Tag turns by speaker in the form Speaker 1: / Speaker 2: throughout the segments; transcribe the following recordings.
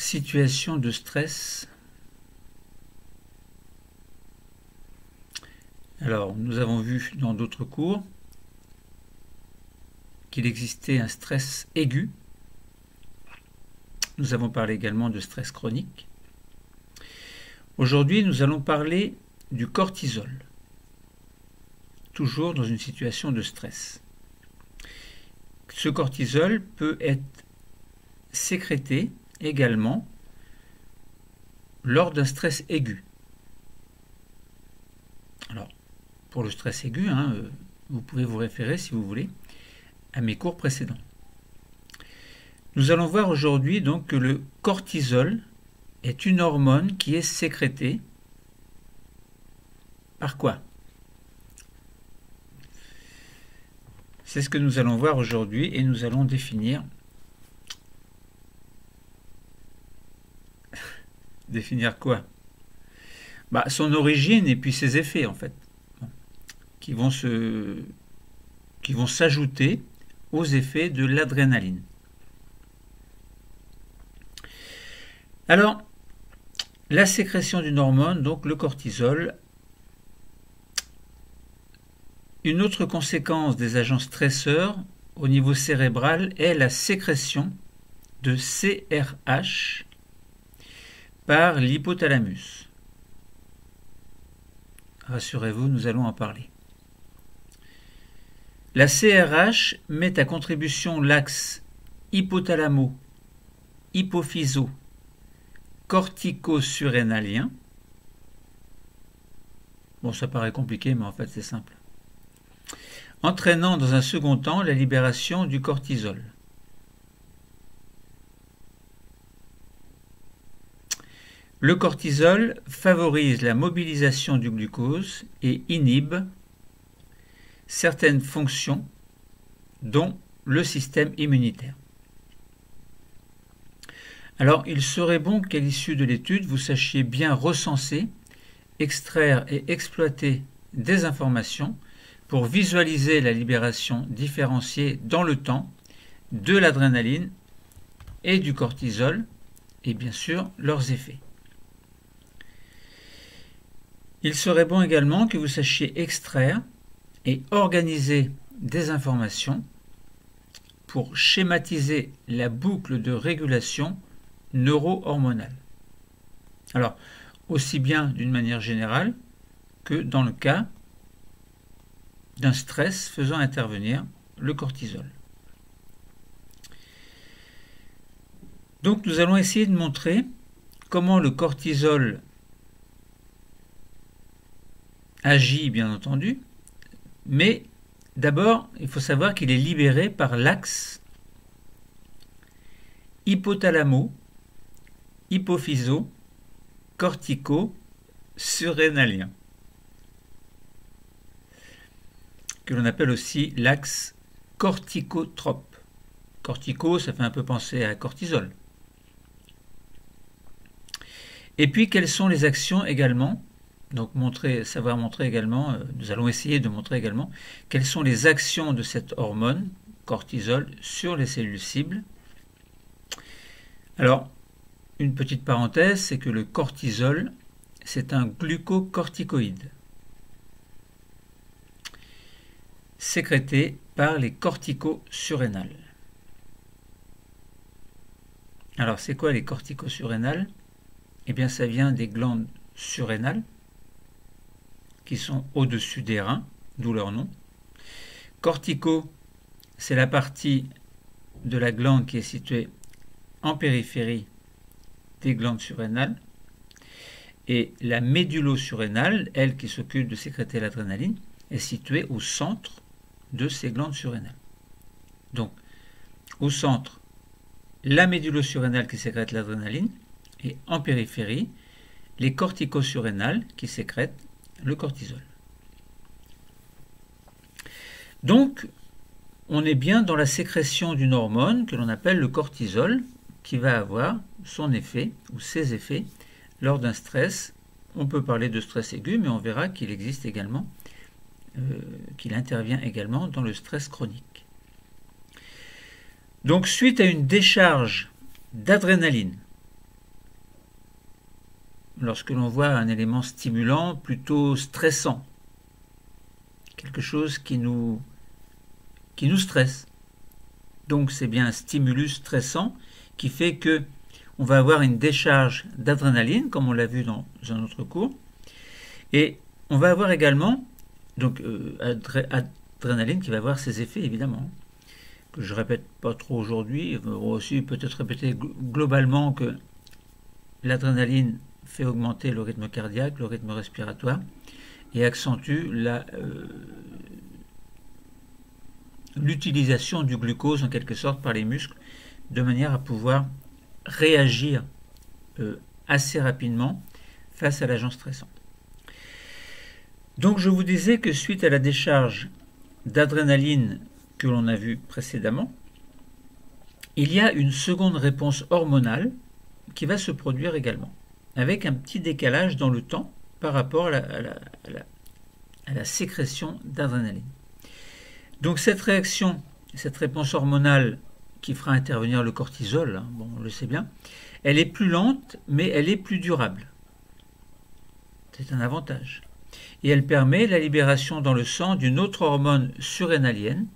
Speaker 1: situation de stress. Alors, nous avons vu dans d'autres cours qu'il existait un stress aigu. Nous avons parlé également de stress chronique. Aujourd'hui, nous allons parler du cortisol, toujours dans une situation de stress. Ce cortisol peut être sécrété également lors d'un stress aigu. Alors, pour le stress aigu, vous pouvez vous référer, si vous voulez, à mes cours précédents. Nous allons voir aujourd'hui donc que le cortisol est une hormone qui est sécrétée par quoi? C'est ce que nous allons voir aujourd'hui et nous allons définir quoi? Son origine et puis ses effets en fait, qui vont s'ajouter aux effets de l'adrénaline. Alors, la sécrétion d'une hormone, donc le cortisol. Une autre conséquence des agents stresseurs au niveau cérébral est la sécrétion de CRH par l'hypothalamus. Rassurez-vous, nous allons en parler. La CRH met à contribution l'axe hypothalamo-hypophyso-cortico-surrénalien. Bon, ça paraît compliqué, mais en fait c'est simple. Entraînant dans un second temps la libération du cortisol. Le cortisol favorise la mobilisation du glucose et inhibe certaines fonctions, dont le système immunitaire. Alors, il serait bon qu'à l'issue de l'étude, vous sachiez bien recenser, extraire et exploiter des informations pour visualiser la libération différenciée dans le temps de l'adrénaline et du cortisol et bien sûr leurs effets. Il serait bon également que vous sachiez extraire et organiser des informations pour schématiser la boucle de régulation neuro-hormonale. Alors, aussi bien d'une manière générale que dans le cas d'un stress faisant intervenir le cortisol. Donc nous allons essayer de montrer comment le cortisol agit, bien entendu, mais d'abord il faut savoir qu'il est libéré par l'axe hypothalamo-hypophyso-cortico-surrénalien, que l'on appelle aussi l'axe corticotrope. Cortico, ça fait un peu penser à cortisol. Et puis, quelles sont les actions également? Donc, savoir montrer également, nous allons essayer de montrer également quelles sont les actions de cette hormone, cortisol, sur les cellules cibles. Alors, une petite parenthèse, c'est que le cortisol, c'est un glucocorticoïde sécrété par les corticosurrénales. Alors, c'est quoi les corticosurrénales? Eh bien, ça vient des glandes surrénales qui sont au-dessus des reins, d'où leur nom. Cortico, c'est la partie de la glande qui est située en périphérie des glandes surrénales. Et la médullosurrénale, elle qui s'occupe de sécréter l'adrénaline, est située au centre de ces glandes surrénales. Donc, au centre, la médullosurrénale qui sécrète l'adrénaline, et en périphérie, les corticosurrénales qui sécrètent le cortisol. Donc, on est bien dans la sécrétion d'une hormone que l'on appelle le cortisol, qui va avoir son effet ou ses effets lors d'un stress. On peut parler de stress aigu, mais on verra qu'il existe également qu'il intervient également dans le stress chronique. Donc, suite à une décharge d'adrénaline lorsque l'on voit un élément stimulant plutôt stressant, quelque chose qui nous stresse. Donc c'est bien un stimulus stressant qui fait que on va avoir une décharge d'adrénaline, comme on l'a vu dans un autre cours, et on va avoir également donc adrénaline qui va avoir ses effets évidemment, que je répète pas trop aujourd'hui. On va aussi peut-être répéter globalement que l'adrénaline fait augmenter le rythme cardiaque, le rythme respiratoire, et accentue l'utilisation du glucose en quelque sorte par les muscles, de manière à pouvoir réagir assez rapidement face à l'agent stressant. Donc je vous disais que suite à la décharge d'adrénaline que l'on a vue précédemment, il y a une seconde réponse hormonale qui va se produire également, avec un petit décalage dans le temps par rapport à la sécrétion d'adrénaline. Donc cette réaction, cette réponse hormonale qui fera intervenir le cortisol, bon, on le sait bien, elle est plus lente, mais elle est plus durable. C'est un avantage. Et elle permet la libération dans le sang d'une autre hormone surrénalienne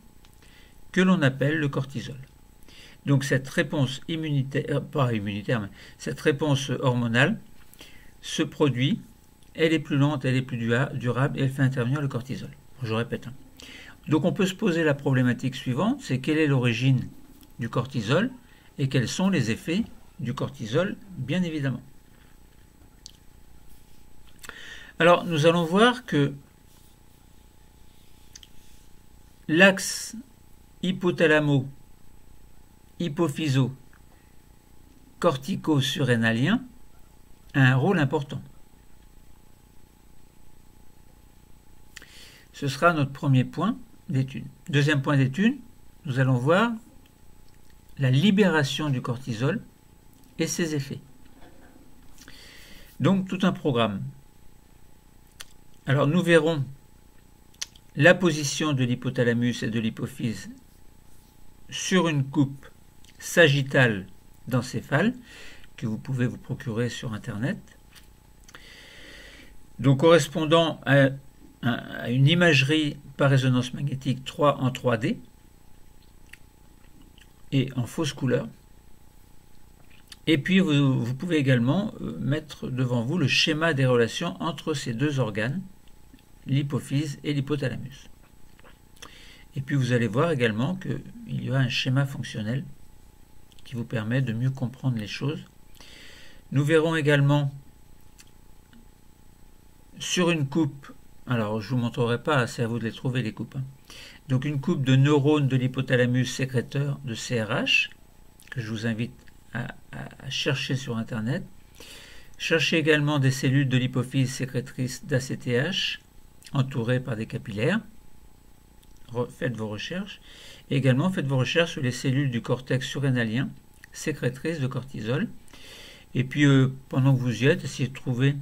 Speaker 1: que l'on appelle le cortisol. Donc cette réponse mais cette réponse hormonale se produit, elle est plus lente, elle est plus durable et elle fait intervenir le cortisol. Je répète. Donc on peut se poser la problématique suivante, c'est quelle est l'origine du cortisol et quels sont les effets du cortisol, bien évidemment. Alors nous allons voir que l'axe hypothalamo-hypophyso-cortico-surrénalien a un rôle important. Ce sera notre premier point d'étude. Deuxième point d'étude, nous allons voir la libération du cortisol et ses effets. Donc tout un programme. Alors nous verrons la position de l'hypothalamus et de l'hypophyse sur une coupe sagittale d'encéphale que vous pouvez vous procurer sur internet. Donc correspondant à une imagerie par résonance magnétique 3 en 3D et en fausse couleur. Et puis vous pouvez également mettre devant vous le schéma des relations entre ces deux organes, l'hypophyse et l'hypothalamus. Et puis vous allez voir également qu'il y a un schéma fonctionnel qui vous permet de mieux comprendre les choses. Nous verrons également sur une coupe, alors je ne vous montrerai pas, c'est à vous de les trouver les coupes. Donc une coupe de neurones de l'hypothalamus sécréteur de CRH, que je vous invite à chercher sur internet. Cherchez également des cellules de l'hypophyse sécrétrice d'ACTH, entourées par des capillaires. Faites vos recherches. Et également faites vos recherches sur les cellules du cortex surrénalien, sécrétrices de cortisol. Et puis pendant que vous y êtes, essayez de trouver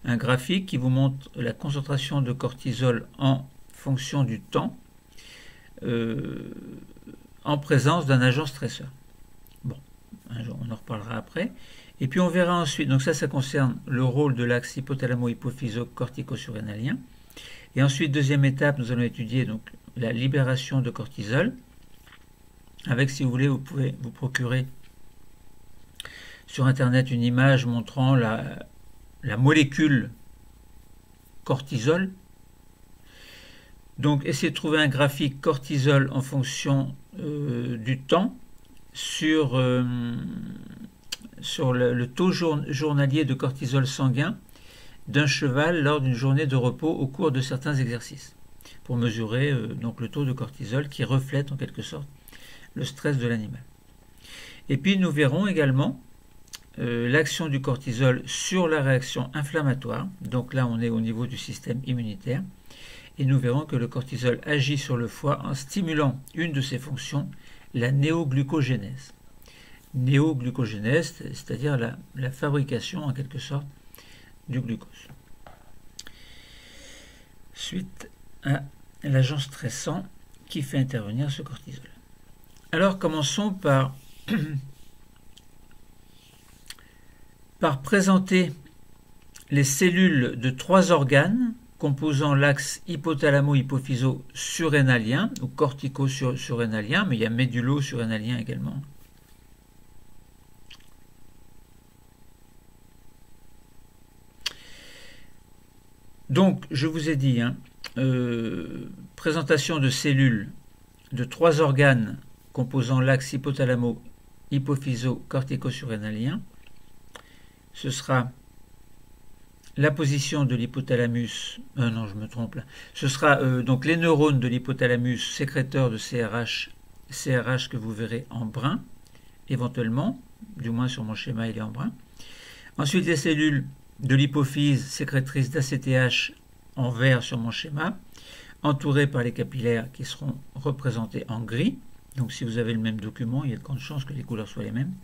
Speaker 1: un graphique qui vous montre la concentration de cortisol en fonction du temps en présence d'un agent stresseur. Bon, on en reparlera après. Et puis on verra ensuite, donc ça concerne le rôle de l'axe hypothalamo-hypophyso-cortico-surrénalien. Et ensuite, deuxième étape, nous allons étudier donc la libération de cortisol. Avec, si vous voulez, vous pouvez vous procurer sur internet une image montrant la molécule cortisol. Donc essayez de trouver un graphique cortisol en fonction du temps sur le taux journalier de cortisol sanguin d'un cheval lors d'une journée de repos au cours de certains exercices, pour mesurer donc le taux de cortisol qui reflète en quelque sorte le stress de l'animal. Et puis nous verrons également l'action du cortisol sur la réaction inflammatoire. Donc là on est au niveau du système immunitaire. Et nous verrons que le cortisol agit sur le foie en stimulant une de ses fonctions, la néoglucogénèse. Néoglucogénèse, c'est-à-dire la fabrication en quelque sorte du glucose. Suite à l'agent stressant qui fait intervenir ce cortisol. Alors commençons par présenter les cellules de 3 organes composant l'axe hypothalamo-hypophyso-surrénalien ou cortico-surrénalien, mais il y a médullo-surrénalien également. Donc, je vous ai dit, présentation de cellules de 3 organes composant l'axe hypothalamo-hypophyso-cortico-surrénalien. Ce sera la position de l'hypothalamus, non je me trompe là, ce sera donc les neurones de l'hypothalamus sécréteurs de CRH que vous verrez en brun, éventuellement, du moins sur mon schéma il est en brun. Ensuite les cellules de l'hypophyse sécrétrices d'ACTH en vert sur mon schéma, entourées par les capillaires qui seront représentés en gris. Donc si vous avez le même document, il y a de grandes chances que les couleurs soient les mêmes,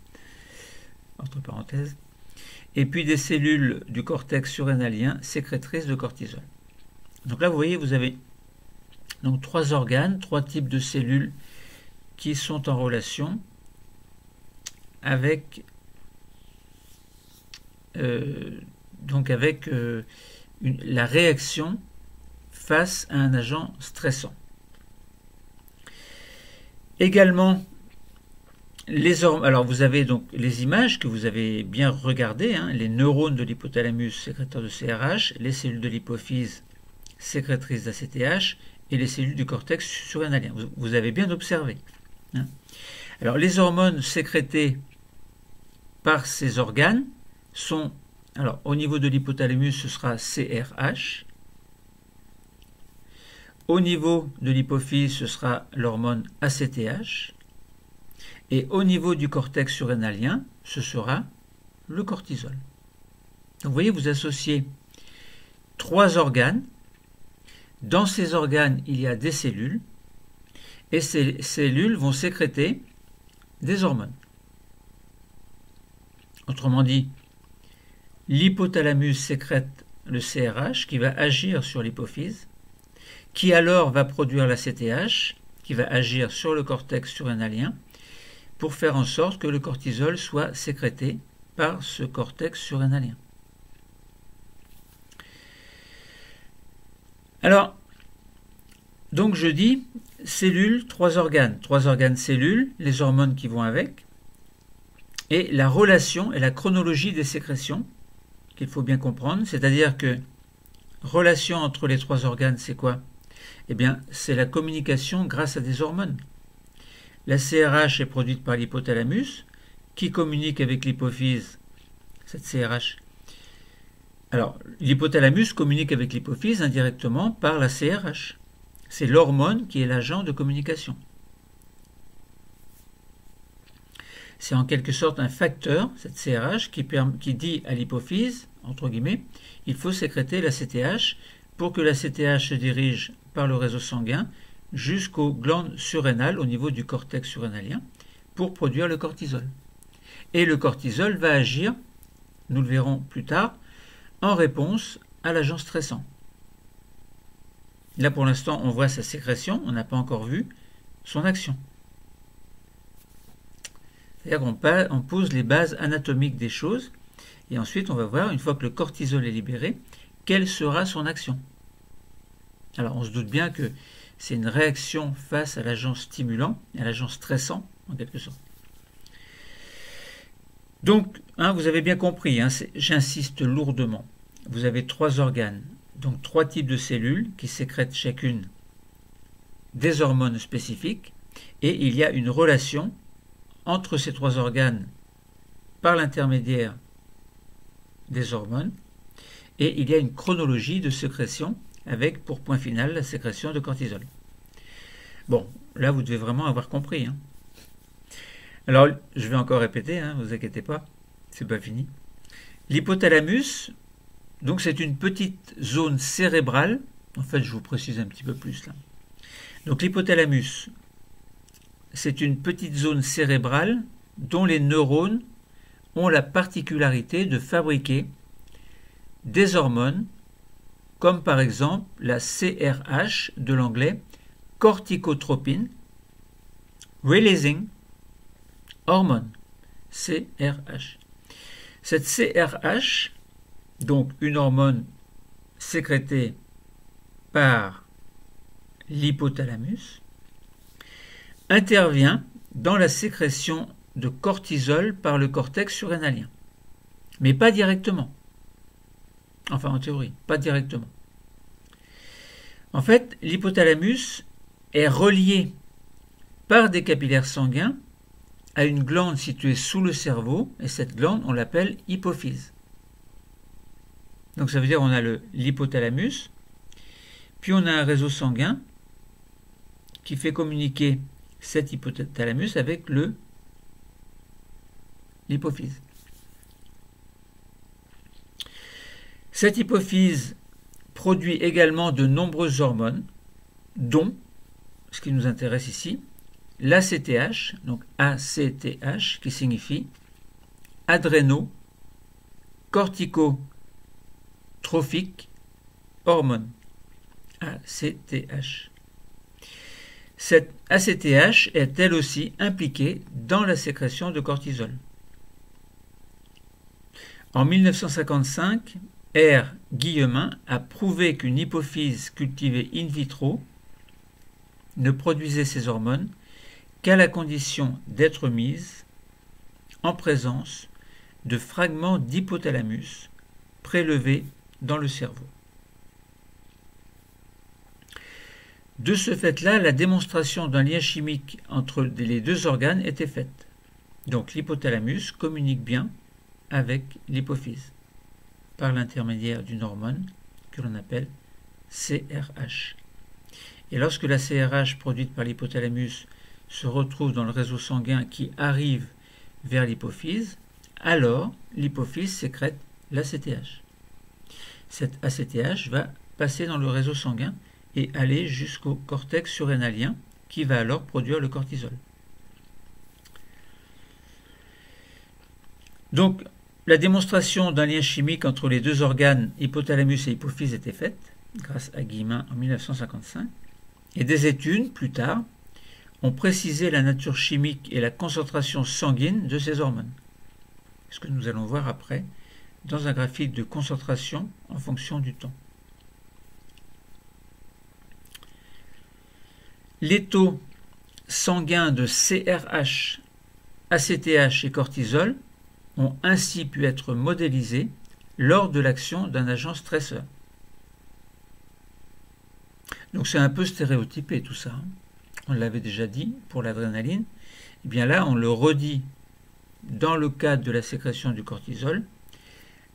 Speaker 1: entre parenthèses. Et puis des cellules du cortex surrénalien sécrétrices de cortisol. Donc là, vous voyez, vous avez donc 3 organes, 3 types de cellules qui sont en relation avec, la réaction face à un agent stressant. Également, alors vous avez donc les images que vous avez bien regardées, les neurones de l'hypothalamus sécréteurs de CRH, les cellules de l'hypophyse sécrétrices d'ACTH et les cellules du cortex surrénalien. Vous avez bien observé. Alors les hormones sécrétées par ces organes sont, alors au niveau de l'hypothalamus ce sera CRH, au niveau de l'hypophyse ce sera l'hormone ACTH, et au niveau du cortex surrénalien, ce sera le cortisol. Donc vous voyez, vous associez 3 organes. Dans ces organes, il y a des cellules. Et ces cellules vont sécréter des hormones. Autrement dit, l'hypothalamus sécrète le CRH qui va agir sur l'hypophyse, qui alors va produire la CTH, qui va agir sur le cortex surrénalien, pour faire en sorte que le cortisol soit sécrété par ce cortex surrénalien. Alors, donc je dis cellules, 3 organes cellules, les hormones qui vont avec, et la relation et la chronologie des sécrétions qu'il faut bien comprendre, c'est-à-dire que relation entre les 3 organes, c'est quoi? Eh bien, c'est la communication grâce à des hormones. La CRH est produite par l'hypothalamus, qui communique avec l'hypophyse, cette CRH. Alors, l'hypothalamus communique avec l'hypophyse indirectement par la CRH. C'est l'hormone qui est l'agent de communication. C'est en quelque sorte un facteur, cette CRH, qui dit à l'hypophyse, entre guillemets, il faut sécréter la CTH pour que la CTH se dirige par le réseau sanguin jusqu'aux glandes surrénales au niveau du cortex surrénalien pour produire le cortisol. Et le cortisol va agir, nous le verrons plus tard, en réponse à l'agent stressant. Là pour l'instant on voit sa sécrétion, on n'a pas encore vu son action. C'est-à-dire qu'on pose les bases anatomiques des choses et ensuite on va voir, une fois que le cortisol est libéré, quelle sera son action. Alors on se doute bien que c'est une réaction face à l'agent stimulant, à l'agent stressant, en quelque sorte. Donc, vous avez bien compris, j'insiste lourdement. Vous avez 3 organes, donc 3 types de cellules qui sécrètent chacune des hormones spécifiques, et il y a une relation entre ces 3 organes par l'intermédiaire des hormones, et il y a une chronologie de sécrétion avec pour point final la sécrétion de cortisol. Bon, là vous devez vraiment avoir compris. Alors, je vais encore répéter, ne vous inquiétez pas, c'est pas fini. L'hypothalamus, donc c'est une petite zone cérébrale, en fait je vous précise un petit peu plus là. Donc l'hypothalamus, c'est une petite zone cérébrale dont les neurones ont la particularité de fabriquer des hormones, comme par exemple la CRH de l'anglais corticotropine releasing hormone, CRH. Cette CRH, donc une hormone sécrétée par l'hypothalamus, intervient dans la sécrétion de cortisol par le cortex surrénalien, mais pas directement. Enfin, en théorie, pas directement. En fait, l'hypothalamus est relié par des capillaires sanguins à une glande située sous le cerveau, et cette glande, on l'appelle hypophyse. Donc ça veut dire qu'on a l'hypothalamus, puis on a un réseau sanguin qui fait communiquer cet hypothalamus avec l'hypophyse. Cette hypophyse produit également de nombreuses hormones, dont, ce qui nous intéresse ici, l'ACTH, donc ACTH, qui signifie adréno-corticotrophique hormone, ACTH. Cette ACTH est elle aussi impliquée dans la sécrétion de cortisol. En 1955, R. Guillemin a prouvé qu'une hypophyse cultivée in vitro ne produisait ces hormones qu'à la condition d'être mise en présence de fragments d'hypothalamus prélevés dans le cerveau. De ce fait-là, la démonstration d'un lien chimique entre les deux organes était faite. Donc l'hypothalamus communique bien avec l'hypophyse par l'intermédiaire d'une hormone que l'on appelle CRH. Et lorsque la CRH produite par l'hypothalamus se retrouve dans le réseau sanguin qui arrive vers l'hypophyse, alors l'hypophyse sécrète l'ACTH. Cette ACTH va passer dans le réseau sanguin et aller jusqu'au cortex surrénalien qui va alors produire le cortisol. Donc, la démonstration d'un lien chimique entre les deux organes, hypothalamus et hypophyse, était faite, grâce à Guillemin en 1955, et des études, plus tard, ont précisé la nature chimique et la concentration sanguine de ces hormones. Ce que nous allons voir après dans un graphique de concentration en fonction du temps. Les taux sanguins de CRH, ACTH et cortisol ont ainsi pu être modélisés lors de l'action d'un agent stresseur. Donc c'est un peu stéréotypé tout ça. On l'avait déjà dit pour l'adrénaline. Et bien là, on le redit dans le cadre de la sécrétion du cortisol.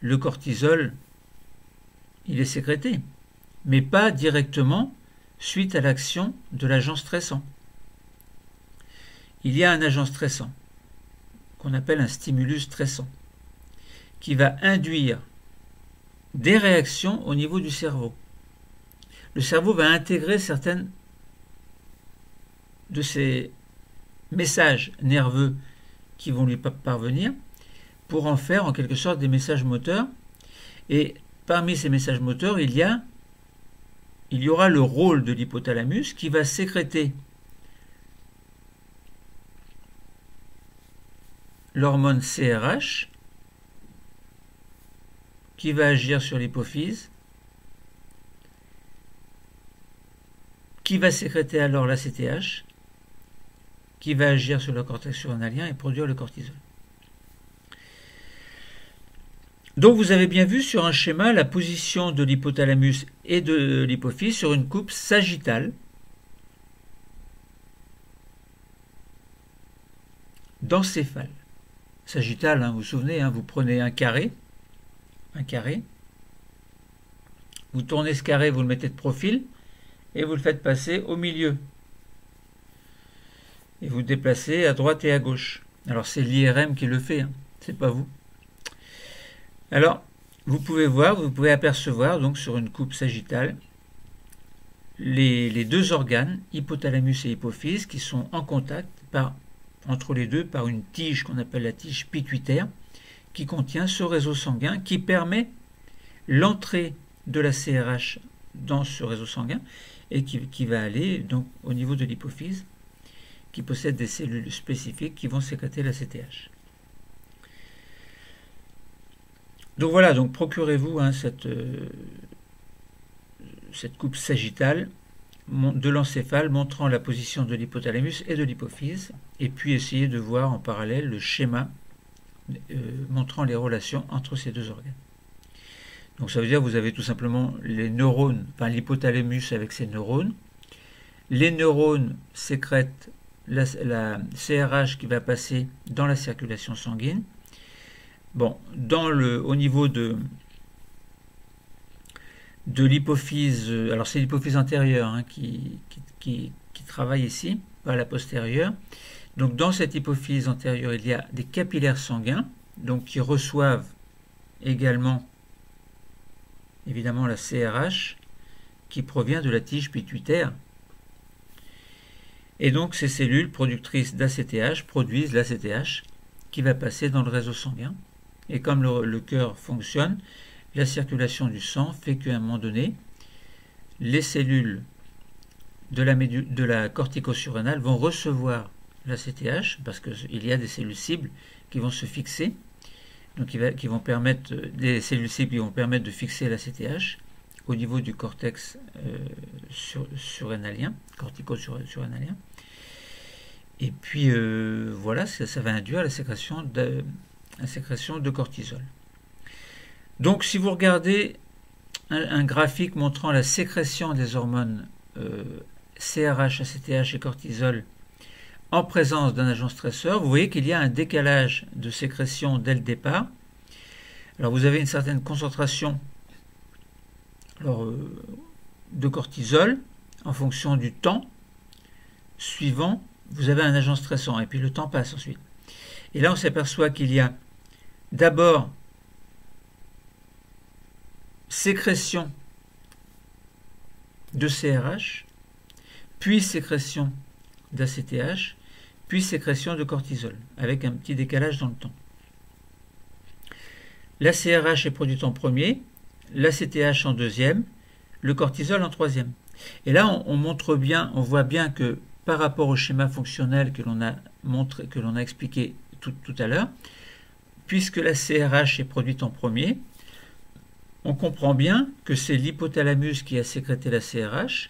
Speaker 1: Le cortisol, il est sécrété, mais pas directement suite à l'action de l'agent stressant. Il y a un agent stressant qu'on appelle un stimulus stressant, qui va induire des réactions au niveau du cerveau. Le cerveau va intégrer certaines de ces messages nerveux qui vont lui parvenir pour en faire en quelque sorte des messages moteurs. Et parmi ces messages moteurs, il y aura le rôle de l'hypothalamus qui va sécréter l'hormone CRH qui va agir sur l'hypophyse, qui va sécréter alors l'ACTH, qui va agir sur le cortex surrénalien et produire le cortisol. Donc vous avez bien vu sur un schéma la position de l'hypothalamus et de l'hypophyse sur une coupe sagittale d'encéphale. Sagittale, vous vous souvenez, vous prenez un carré, vous tournez ce carré, vous le mettez de profil et vous le faites passer au milieu. Et vous le déplacez à droite et à gauche. Alors c'est l'IRM qui le fait, c'est pas vous. Alors, vous pouvez apercevoir donc sur une coupe sagittale les deux organes, hypothalamus et hypophyse, qui sont en contact entre les deux par une tige qu'on appelle la tige pituitaire, qui contient ce réseau sanguin qui permet l'entrée de la CRH dans ce réseau sanguin et qui va aller donc au niveau de l'hypophyse, qui possède des cellules spécifiques qui vont sécréter la CTH. Donc voilà, donc procurez-vous cette coupe sagittale de l'encéphale montrant la position de l'hypothalamus et de l'hypophyse, et puis essayez de voir en parallèle le schéma montrant les relations entre ces deux organes. Donc ça veut dire que vous avez tout simplement les neurones, enfin l'hypothalamus avec ses neurones. Les neurones sécrètent la CRH qui va passer dans la circulation sanguine. Bon, au niveau de l'hypophyse, alors c'est l'hypophyse antérieure hein, qui travaille ici, pas la postérieure. Donc dans cette hypophyse antérieure, il y a des capillaires sanguins, donc qui reçoivent également évidemment la CRH qui provient de la tige pituitaire. Et donc ces cellules productrices d'ACTH produisent l'ACTH qui va passer dans le réseau sanguin. Et comme le cœur fonctionne, la circulation du sang fait qu'à un moment donné, les cellules de la cortico-surrénale vont recevoir l'ACTH parce qu'il y a des cellules cibles qui vont se fixer, donc qui vont permettre, des cellules cibles qui vont permettre de fixer l'ACTH au niveau du cortex surrénalien, cortico-surrénalien. Et puis voilà, ça va induire la sécrétion de cortisol. Donc si vous regardez un graphique montrant la sécrétion des hormones CRH, ACTH et cortisol en présence d'un agent stresseur, vous voyez qu'il y a un décalage de sécrétion dès le départ. Alors vous avez une certaine concentration de cortisol en fonction du temps suivant, vous avez un agent stressant et puis le temps passe ensuite. Et là on s'aperçoit qu'il y a d'abord sécrétion de CRH, puis sécrétion d'ACTH, puis sécrétion de cortisol, avec un petit décalage dans le temps. La CRH est produite en premier, l'ACTH en deuxième, le cortisol en troisième. Et là, on voit bien que par rapport au schéma fonctionnel que l'on a expliqué tout à l'heure, puisque la CRH est produite en premier, on comprend bien que c'est l'hypothalamus qui a sécrété la CRH,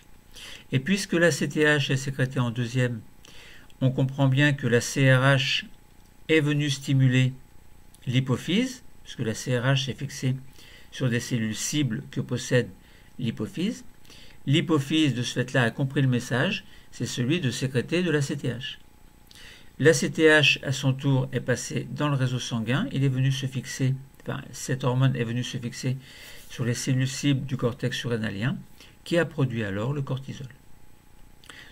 Speaker 1: et puisque la CTH est sécrétée en deuxième, on comprend bien que la CRH est venue stimuler l'hypophyse, puisque la CRH est fixée sur des cellules cibles que possède l'hypophyse. L'hypophyse, de ce fait-là, a compris le message, c'est celui de sécréter de la CTH. La CTH, à son tour, est passée dans le réseau sanguin, il est venu se fixer, cette hormone est venue se fixer sur les cellules cibles du cortex surrénalien, qui a produit alors le cortisol.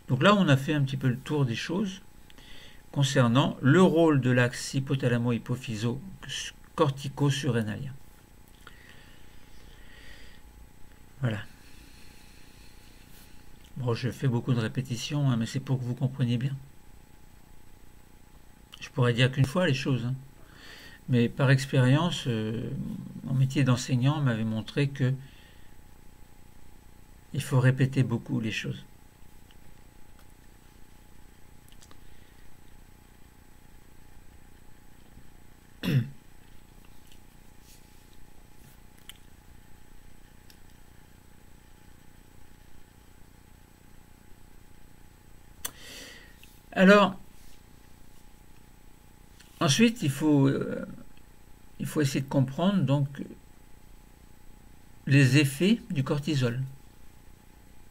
Speaker 1: Donc là, on a fait un petit peu le tour des choses concernant le rôle de l'axe hypothalamo-hypophyso-cortico-surrénalien. Voilà. Bon, je fais beaucoup de répétitions, hein, mais c'est pour que vous compreniez bien. Je pourrais dire qu'une fois les choses, hein. Mais par expérience, mon métier d'enseignant m'avait montré que il faut répéter beaucoup les choses. Alors, ensuite, il faut essayer de comprendre donc les effets du cortisol.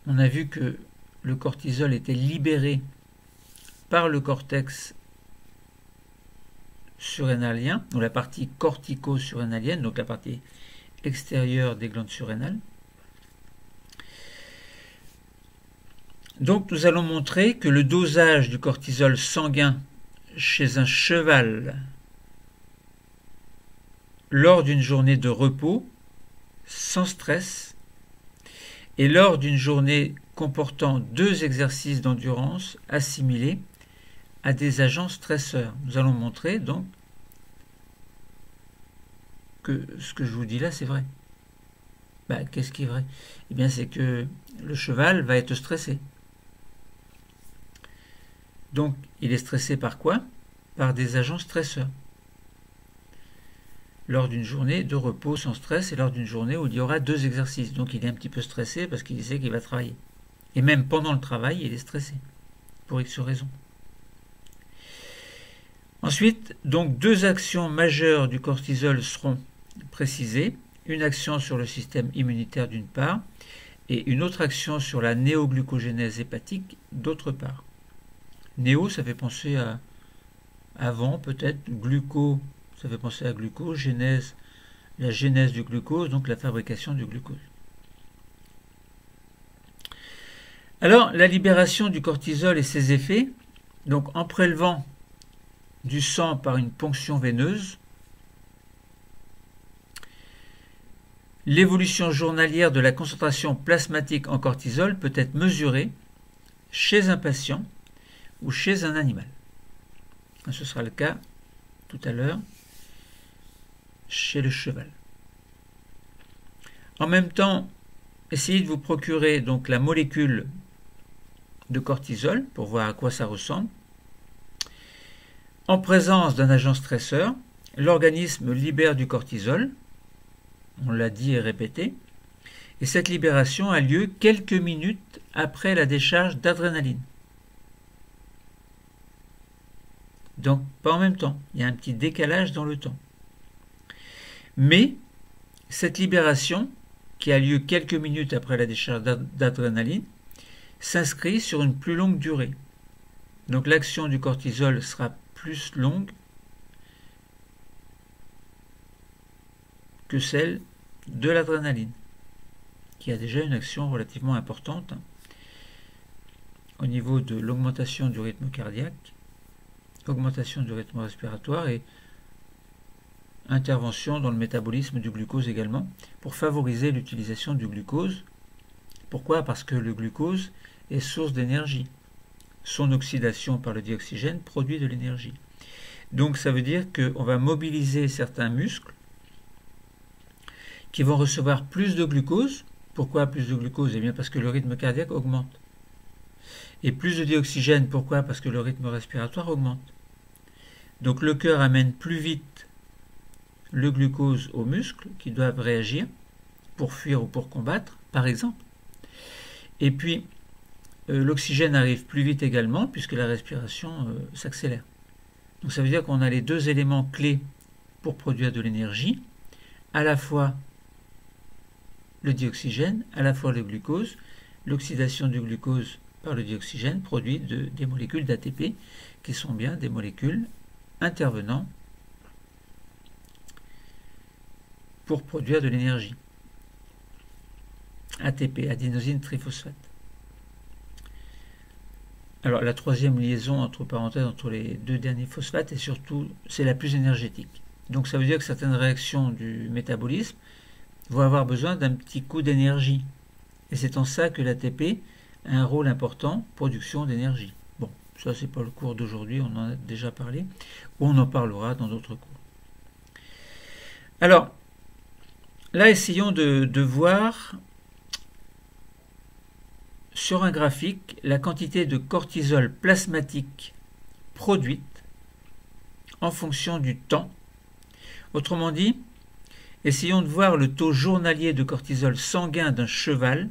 Speaker 1: On a vu que le cortisol était libéré par le cortex surrénalien, ou la partie cortico-surrénalienne, donc la partie extérieure des glandes surrénales. Donc nous allons montrer que le dosage du cortisol sanguin chez un cheval lors d'une journée de repos, sans stress, et lors d'une journée comportant 2 exercices d'endurance assimilés à des agents stresseurs. Nous allons montrer donc que ce que je vous dis là, c'est vrai. Qu'est-ce qui est vrai? Eh bien, c'est que le cheval va être stressé. Donc, il est stressé par quoi? Par des agents stresseurs. lors d'une journée de repos sans stress et lors d'une journée où il y aura 2 exercices. Donc il est un petit peu stressé parce qu'il sait qu'il va travailler. Et même pendant le travail, il est stressé, pour X raisons. Ensuite, donc 2 actions majeures du cortisol seront précisées. Une action sur le système immunitaire d'une part, et une autre action sur la néoglucogénèse hépatique d'autre part. Néo, ça fait penser à avant peut-être, gluco, ça fait penser à glucose, génèse, la genèse du glucose, donc la fabrication du glucose. Alors, la libération du cortisol et ses effets, donc en prélevant du sang par une ponction veineuse, l'évolution journalière de la concentration plasmatique en cortisol peut être mesurée chez un patient ou chez un animal. Ce sera le cas tout à l'heure chez le cheval. En même temps, essayez de vous procurer donc la molécule de cortisol pour voir à quoi ça ressemble. En présence d'un agent stresseur, l'organisme libère du cortisol, on l'a dit et répété, et cette libération a lieu quelques minutes après la décharge d'adrénaline. Donc pas en même temps, il y a un petit décalage dans le temps. Mais cette libération, qui a lieu quelques minutes après la décharge d'adrénaline, s'inscrit sur une plus longue durée. Donc l'action du cortisol sera plus longue que celle de l'adrénaline, qui a déjà une action relativement importante au niveau de l'augmentation du rythme cardiaque, augmentation du rythme respiratoire et intervention dans le métabolisme du glucose également, pour favoriser l'utilisation du glucose. Pourquoi? Parce que le glucose est source d'énergie. Son oxydation par le dioxygène produit de l'énergie. Donc ça veut dire qu'on va mobiliser certains muscles qui vont recevoir plus de glucose. Pourquoi plus de glucose? Eh bien parce que le rythme cardiaque augmente. Et plus de dioxygène, pourquoi? Parce que le rythme respiratoire augmente. Donc le cœur amène plus vite le glucose aux muscles qui doivent réagir pour fuir ou pour combattre, par exemple. Et puis l'oxygène arrive plus vite également puisque la respiration s'accélère. Donc ça veut dire qu'on a les 2 éléments clés pour produire de l'énergie, à la fois le dioxygène, à la fois le glucose. L'oxydation du glucose par le dioxygène produit des molécules d'ATP qui sont bien des molécules intervenant pour produire de l'énergie. ATP, adénosine triphosphate. Alors la troisième liaison entre parenthèses entre les 2 derniers phosphates et surtout c'est la plus énergétique. Donc ça veut dire que certaines réactions du métabolisme vont avoir besoin d'un petit coup d'énergie. Et c'est en ça que l'ATP a un rôle important, production d'énergie. Bon, ça c'est pas le cours d'aujourd'hui, on en a déjà parlé, ou on en parlera dans d'autres cours. Alors, là essayons de voir sur un graphique la quantité de cortisol plasmatique produite en fonction du temps. Autrement dit, essayons de voir le taux journalier de cortisol sanguin d'un cheval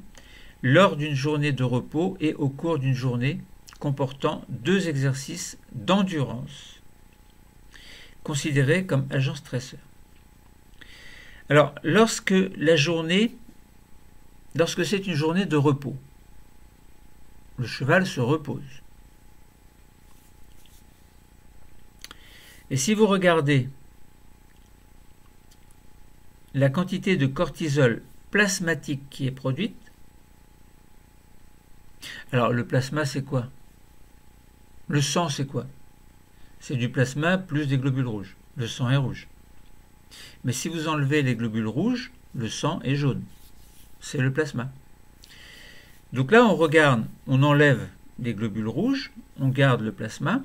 Speaker 1: lors d'une journée de repos et au cours d'une journée comportant 2 exercices d'endurance, considérés comme agents stresseurs. Alors, lorsque c'est une journée de repos, le cheval se repose. Et si vous regardez la quantité de cortisol plasmatique qui est produite, alors le plasma c'est quoi? Le sang c'est quoi? C'est du plasma plus des globules rouges. Le sang est rouge. Mais si vous enlevez les globules rouges, le sang est jaune. C'est le plasma. Donc là on regarde, on enlève les globules rouges, on garde le plasma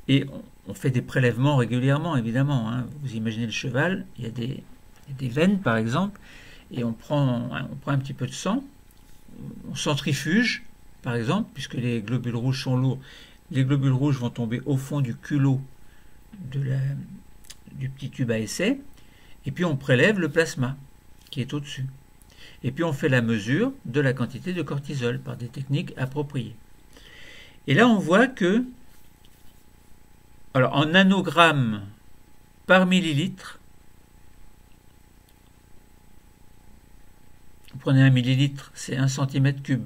Speaker 1: et on fait des prélèvements régulièrement évidemment. Hein. Vous imaginez le cheval, il y a des veines par exemple, et on prend un petit peu de sang, on centrifuge par exemple, puisque les globules rouges sont lourds, les globules rouges vont tomber au fond du culot du petit tube à essai, Et puis on prélève le plasma qui est au-dessus. Et puis on fait la mesure de la quantité de cortisol par des techniques appropriées. Et là on voit que, alors en nanogrammes par millilitre, vous prenez 1 millilitre, c'est 1 cm3.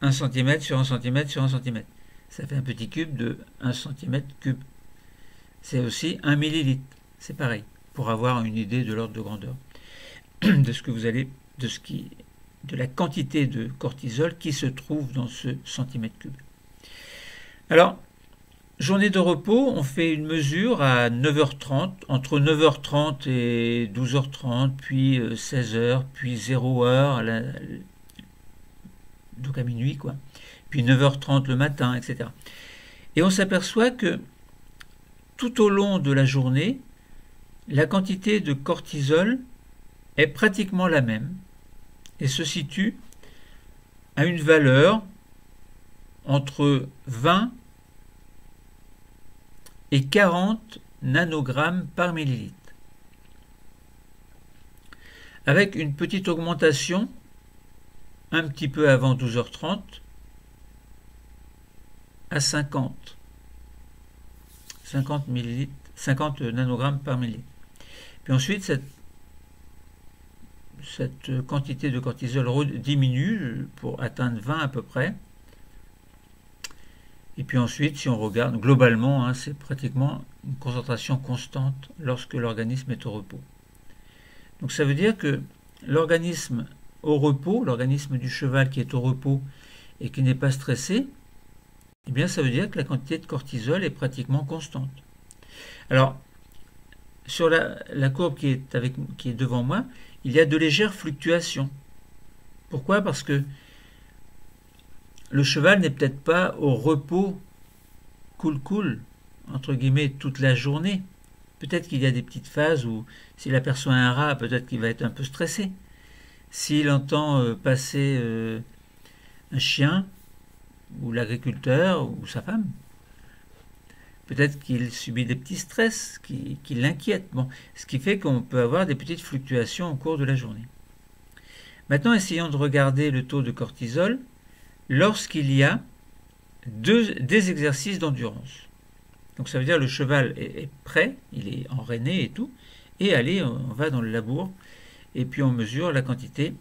Speaker 1: 1 cm sur 1 cm sur 1 cm. Ça fait un petit cube de 1 cm3. C'est aussi 1 millilitre. C'est pareil, pour avoir une idée de l'ordre de grandeur de ce que vous allez, de la quantité de cortisol qui se trouve dans ce centimètre cube. Alors, journée de repos, on fait une mesure à 9h30, entre 9h30 et 12h30, puis 16h, puis 0h, donc à minuit, quoi. Puis 9h30 le matin, etc. Et on s'aperçoit que tout au long de la journée, la quantité de cortisol est pratiquement la même et se situe à une valeur entre 20 et 40 nanogrammes par millilitre, avec une petite augmentation un petit peu avant 12h30 à 50 millilitres, 50 nanogrammes par millilitre. Puis ensuite, cette quantité de cortisol diminue pour atteindre 20 à peu près. Et puis ensuite, si on regarde, globalement, c'est pratiquement une concentration constante lorsque l'organisme est au repos. Donc ça veut dire que l'organisme au repos, l'organisme du cheval qui est au repos et qui n'est pas stressé, eh bien ça veut dire que la quantité de cortisol est pratiquement constante. Alors, sur la courbe qui est devant moi, il y a de légères fluctuations. Pourquoi? Parce que le cheval n'est peut-être pas au repos cool, entre guillemets, toute la journée. Peut-être qu'il y a des petites phases où, s'il aperçoit un rat, peut-être qu'il va être un peu stressé. S'il entend passer un chien, ou l'agriculteur, ou sa femme, peut-être qu'il subit des petits stress qui l'inquiètent. Bon, ce qui fait qu'on peut avoir des petites fluctuations au cours de la journée. Maintenant, essayons de regarder le taux de cortisol lorsqu'il y a des exercices d'endurance. Donc ça veut dire que le cheval est prêt, il est enrainé et tout, et allez, on va dans le labour, et puis on mesure la quantité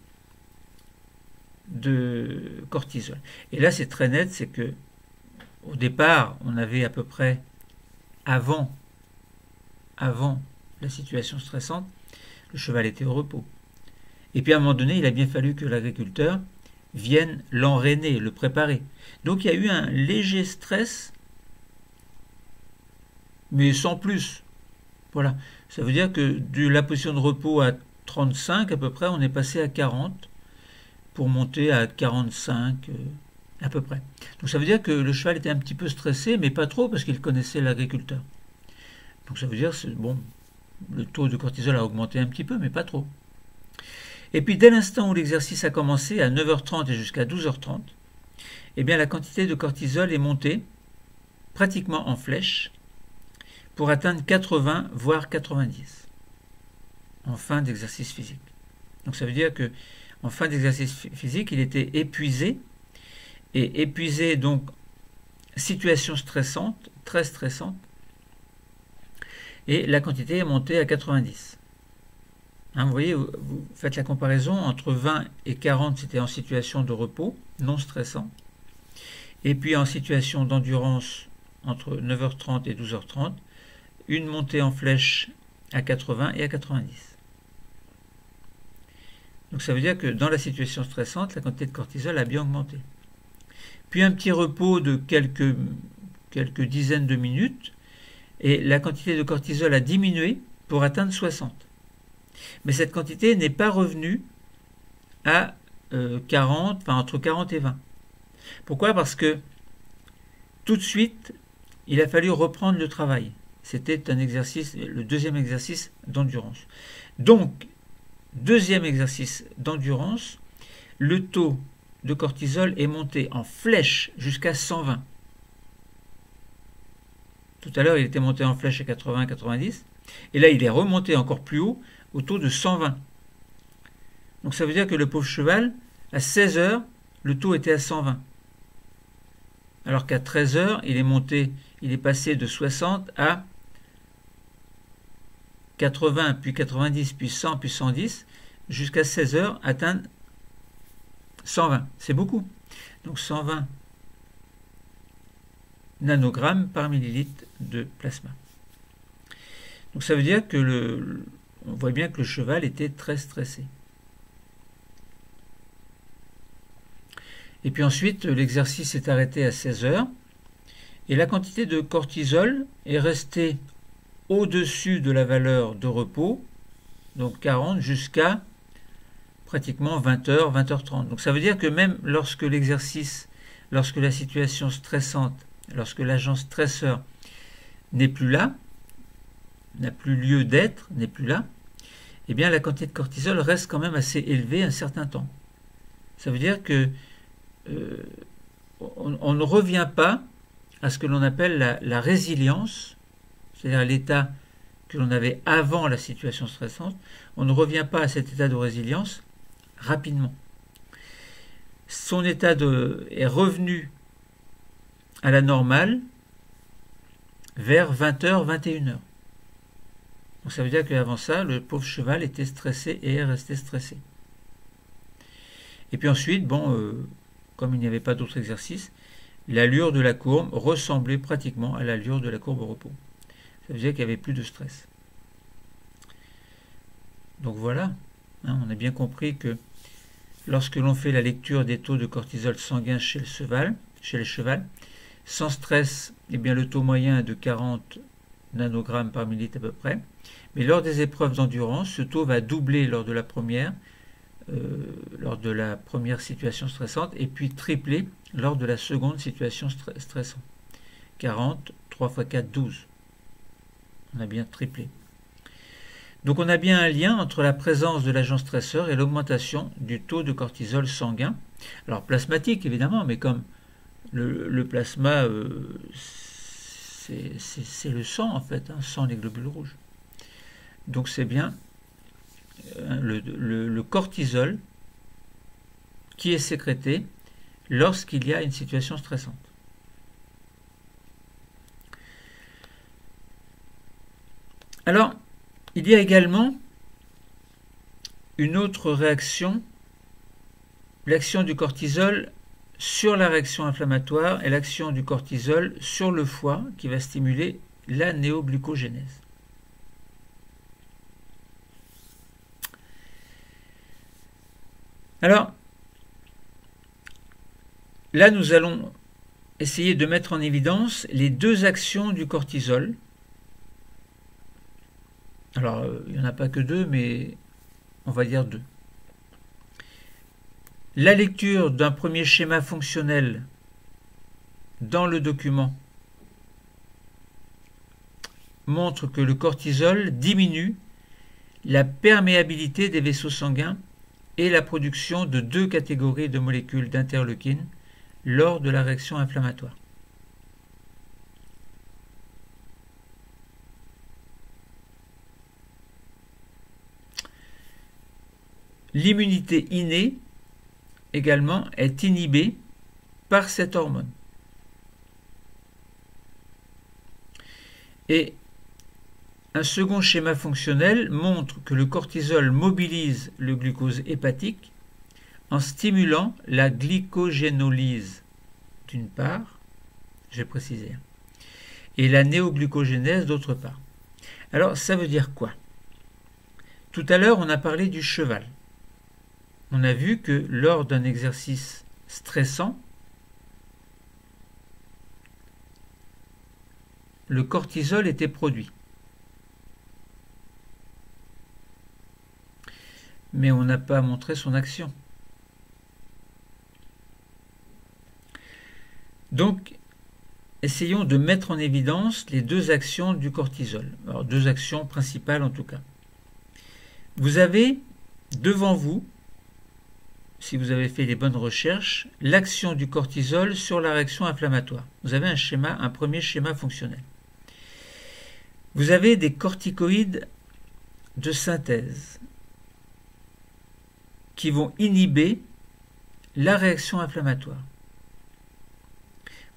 Speaker 1: de cortisol. Et là c'est très net, c'est que au départ on avait à peu près avant la situation stressante, le cheval était au repos. Et puis à un moment donné, il a bien fallu que l'agriculteur vienne l'enraîner, le préparer. Donc il y a eu un léger stress, mais sans plus. Voilà. Ça veut dire que de la position de repos à 35 à peu près, on est passé à 40 pour monter à 45 à peu près. Donc ça veut dire que le cheval était un petit peu stressé, mais pas trop parce qu'il connaissait l'agriculteur. Donc ça veut dire que bon, le taux de cortisol a augmenté un petit peu, mais pas trop. Et puis dès l'instant où l'exercice a commencé, à 9h30 et jusqu'à 12h30, eh bien la quantité de cortisol est montée pratiquement en flèche pour atteindre 80 voire 90 en fin d'exercice physique. Donc ça veut dire que en fin d'exercice physique, il était épuisé, et épuisé donc situation stressante, très stressante, et la quantité est montée à 90. Vous voyez, vous faites la comparaison entre 20 et 40, c'était en situation de repos, non stressant, et puis en situation d'endurance entre 9h30 et 12h30, une montée en flèche à 80 et à 90. Donc ça veut dire que dans la situation stressante, la quantité de cortisol a bien augmenté. Puis un petit repos de quelques dizaines de minutes, et la quantité de cortisol a diminué pour atteindre 60. Mais cette quantité n'est pas revenue à 40, enfin entre 40 et 20. Pourquoi? Parce que tout de suite, il a fallu reprendre le travail. C'était un exercice, le deuxième exercice d'endurance. Donc, deuxième exercice d'endurance, le taux de cortisol est monté en flèche jusqu'à 120. Tout à l'heure, il était monté en flèche à 80-90. Et là, il est remonté encore plus haut, au taux de 120. Donc ça veut dire que le pauvre cheval, à 16 heures, le taux était à 120. Alors qu'à 13 heures, il est passé de 60 à 80, puis 90, puis 100, puis 110, jusqu'à 16 heures, atteindre 120. C'est beaucoup. Donc 120 nanogrammes par millilitre de plasma. Donc ça veut dire que on voit bien que le cheval était très stressé. Et puis ensuite, l'exercice est arrêté à 16 heures et la quantité de cortisol est restée au-dessus de la valeur de repos, donc 40 jusqu'à pratiquement 20h, 20h30. Donc ça veut dire que même lorsque l'exercice, lorsque la situation stressante, lorsque l'agent stresseur n'est plus là, n'a plus lieu d'être, n'est plus là, eh bien la quantité de cortisol reste quand même assez élevée un certain temps. Ça veut dire que on ne revient pas à ce que l'on appelle la résilience, c'est-à-dire l'état que l'on avait avant la situation stressante, on ne revient pas à cet état de résilience rapidement. Son état est revenu à la normale vers 20h, 21h. Donc ça veut dire qu'avant ça, le pauvre cheval était stressé et est resté stressé. Et puis ensuite, comme il n'y avait pas d'autre exercice, l'allure de la courbe ressemblait pratiquement à l'allure de la courbe au repos. Ça veut dire qu'il n'y avait plus de stress. Donc voilà, on a bien compris que lorsque l'on fait la lecture des taux de cortisol sanguin chez le cheval, sans stress, eh bien le taux moyen est de 40 nanogrammes par millilitre à peu près. Mais lors des épreuves d'endurance, ce taux va doubler lors de la première situation stressante et puis tripler lors de la seconde situation stressante. 40, 3 x 4, 12. On a bien triplé. Donc on a bien un lien entre la présence de l'agent stresseur et l'augmentation du taux de cortisol sanguin. Alors plasmatique évidemment, mais comme le plasma, c'est le sang en fait, sang des globules rouges. Donc c'est bien le cortisol qui est sécrété lorsqu'il y a une situation stressante. Alors, il y a également une autre réaction, l'action du cortisol sur la réaction inflammatoire et l'action du cortisol sur le foie qui va stimuler la néoglucogénèse. Alors, là nous allons essayer de mettre en évidence les deux actions du cortisol. Alors, il n'y en a pas que deux, mais on va dire deux. La lecture d'un premier schéma fonctionnel dans le document montre que le cortisol diminue la perméabilité des vaisseaux sanguins et la production de deux catégories de molécules d'interleukine lors de la réaction inflammatoire. L'immunité innée également est inhibée par cette hormone. Et un second schéma fonctionnel montre que le cortisol mobilise le glucose hépatique en stimulant la glycogénolyse d'une part, je vais préciser, et la néoglucogénèse d'autre part. Alors ça veut dire quoi? Tout à l'heure on a parlé du cheval. On a vu que lors d'un exercice stressant, le cortisol était produit. Mais on n'a pas montré son action. Donc, essayons de mettre en évidence les deux actions du cortisol. Alors, deux actions principales en tout cas. Vous avez devant vous, si vous avez fait les bonnes recherches, l'action du cortisol sur la réaction inflammatoire. Vous avez un premier schéma fonctionnel. vous avez des corticoïdes de synthèse qui vont inhiber la réaction inflammatoire.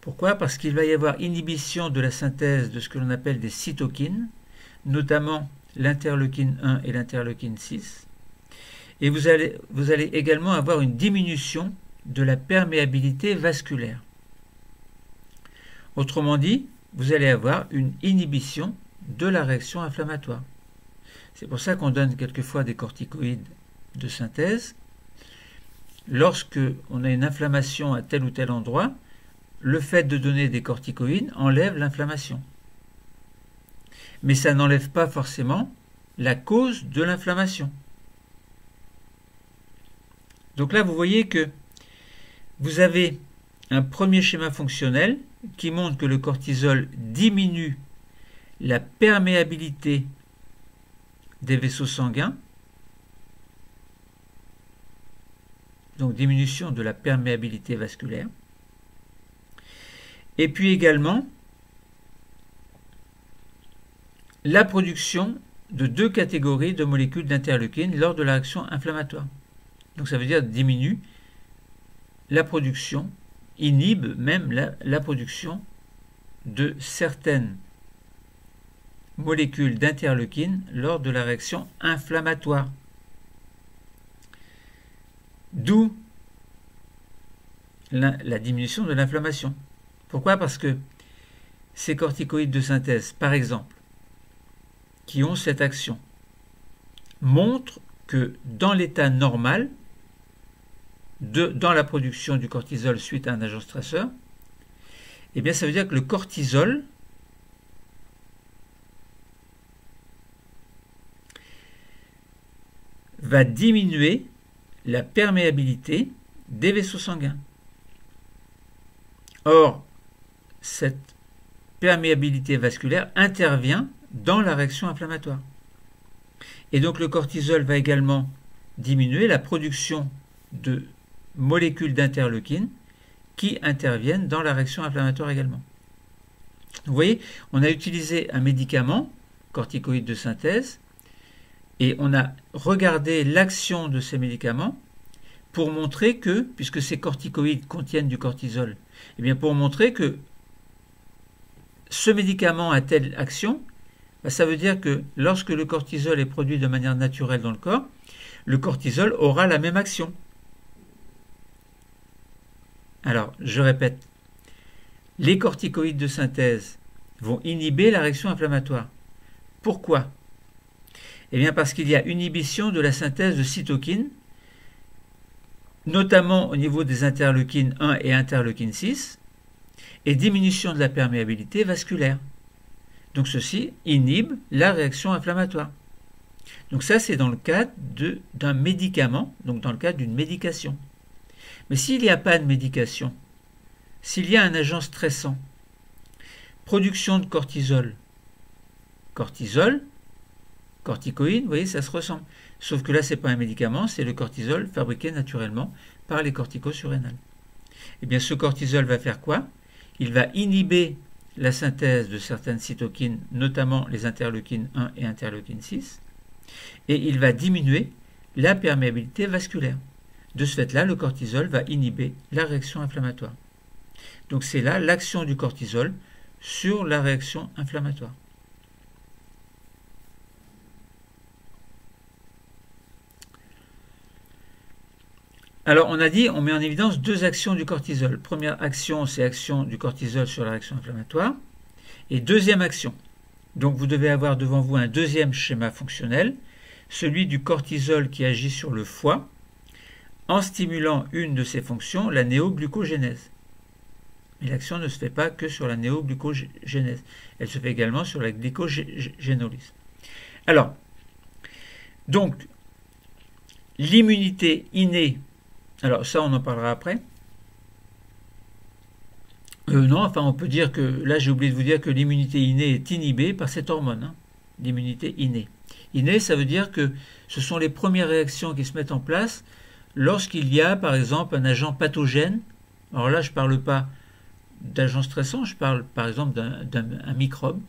Speaker 1: Pourquoi? Parce qu'il va y avoir inhibition de la synthèse de ce que l'on appelle des cytokines, notamment l'interleukine 1 et l'interleukine 6. Et vous allez également avoir une diminution de la perméabilité vasculaire. Autrement dit, vous allez avoir une inhibition de la réaction inflammatoire. C'est pour ça qu'on donne quelquefois des corticoïdes de synthèse. Lorsque on a une inflammation à tel ou tel endroit, le fait de donner des corticoïdes enlève l'inflammation. Mais ça n'enlève pas forcément la cause de l'inflammation. Donc là, vous voyez que vous avez un premier schéma fonctionnel qui montre que le cortisol diminue la perméabilité des vaisseaux sanguins, donc diminution de la perméabilité vasculaire, et puis également la production de 2 catégories de molécules d'interleukine lors de la réaction inflammatoire. Donc ça veut dire diminue la production, inhibe même la production de certaines molécules d'interleukine lors de la réaction inflammatoire. D'où la diminution de l'inflammation. Pourquoi? Parce que ces corticoïdes de synthèse, par exemple, qui ont cette action, montrent que dans l'état normal, dans la production du cortisol suite à un agent stresseur, eh bien ça veut dire que le cortisol va diminuer la perméabilité des vaisseaux sanguins. Or, cette perméabilité vasculaire intervient dans la réaction inflammatoire. Et donc le cortisol va également diminuer la production de molécules d'interleukine qui interviennent dans la réaction inflammatoire également. Vous voyez, on a utilisé un médicament, corticoïde de synthèse, et on a regardé l'action de ces médicaments pour montrer que, puisque ces corticoïdes contiennent du cortisol, eh bien pour montrer que ce médicament a telle action, ça veut dire que lorsque le cortisol est produit de manière naturelle dans le corps, le cortisol aura la même action. Alors, je répète, les corticoïdes de synthèse vont inhiber la réaction inflammatoire. Pourquoi? Eh bien parce qu'il y a inhibition de la synthèse de cytokines, notamment au niveau des interleukines 1 et interleukine 6, et diminution de la perméabilité vasculaire. Donc ceci inhibe la réaction inflammatoire. Donc ça c'est dans le cadre d'un médicament, donc dans le cadre d'une médication. Mais s'il n'y a pas de médication, s'il y a un agent stressant, production de cortisol, corticoïde, vous voyez, ça se ressemble. Sauf que là, ce n'est pas un médicament, c'est le cortisol fabriqué naturellement par les corticosurrénales. Eh bien, ce cortisol va faire quoi? Il va inhiber la synthèse de certaines cytokines, notamment les interleukines 1 et interleukine 6, et il va diminuer la perméabilité vasculaire. De ce fait-là, le cortisol va inhiber la réaction inflammatoire. Donc c'est là l'action du cortisol sur la réaction inflammatoire. Alors on a dit, on met en évidence 2 actions du cortisol. Première action, c'est l'action du cortisol sur la réaction inflammatoire. Et deuxième action, donc vous devez avoir devant vous un deuxième schéma fonctionnel, celui du cortisol qui agit sur le foie, en stimulant une de ses fonctions, la néoglucogénèse. Mais l'action ne se fait pas que sur la néoglucogénèse, elle se fait également sur la glycogénolyse. Alors, donc, l'immunité innée, alors ça on en parlera après. Non, enfin on peut dire que, là j'ai oublié de vous dire que l'immunité innée est inhibée par cette hormone, l'immunité innée. Innée, ça veut dire que ce sont les premières réactions qui se mettent en place lorsqu'il y a par exemple un agent pathogène. Alors là je ne parle pas d'agent stressant, je parle par exemple d'un microbe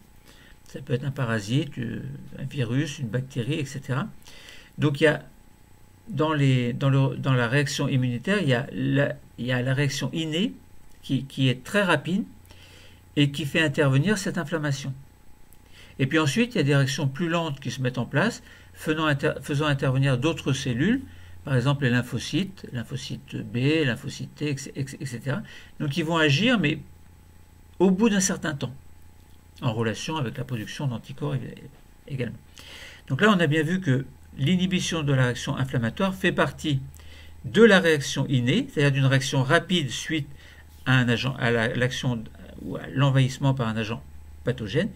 Speaker 1: Ça peut être un parasite, un virus, une bactérie, etc. Donc il y a dans la réaction immunitaire, il y a la réaction innée qui est très rapide et qui fait intervenir cette inflammation. Et puis ensuite, il y a des réactions plus lentes qui se mettent en place, faisant intervenir d'autres cellules, par exemple les lymphocytes B, lymphocytes T, etc. Donc ils vont agir, mais au bout d'un certain temps, en relation avec la production d'anticorps également. Donc là, on a bien vu que l'inhibition de la réaction inflammatoire fait partie de la réaction innée, c'est-à-dire d'une réaction rapide suite à un agent, à l'action ou à l'envahissement par un agent pathogène,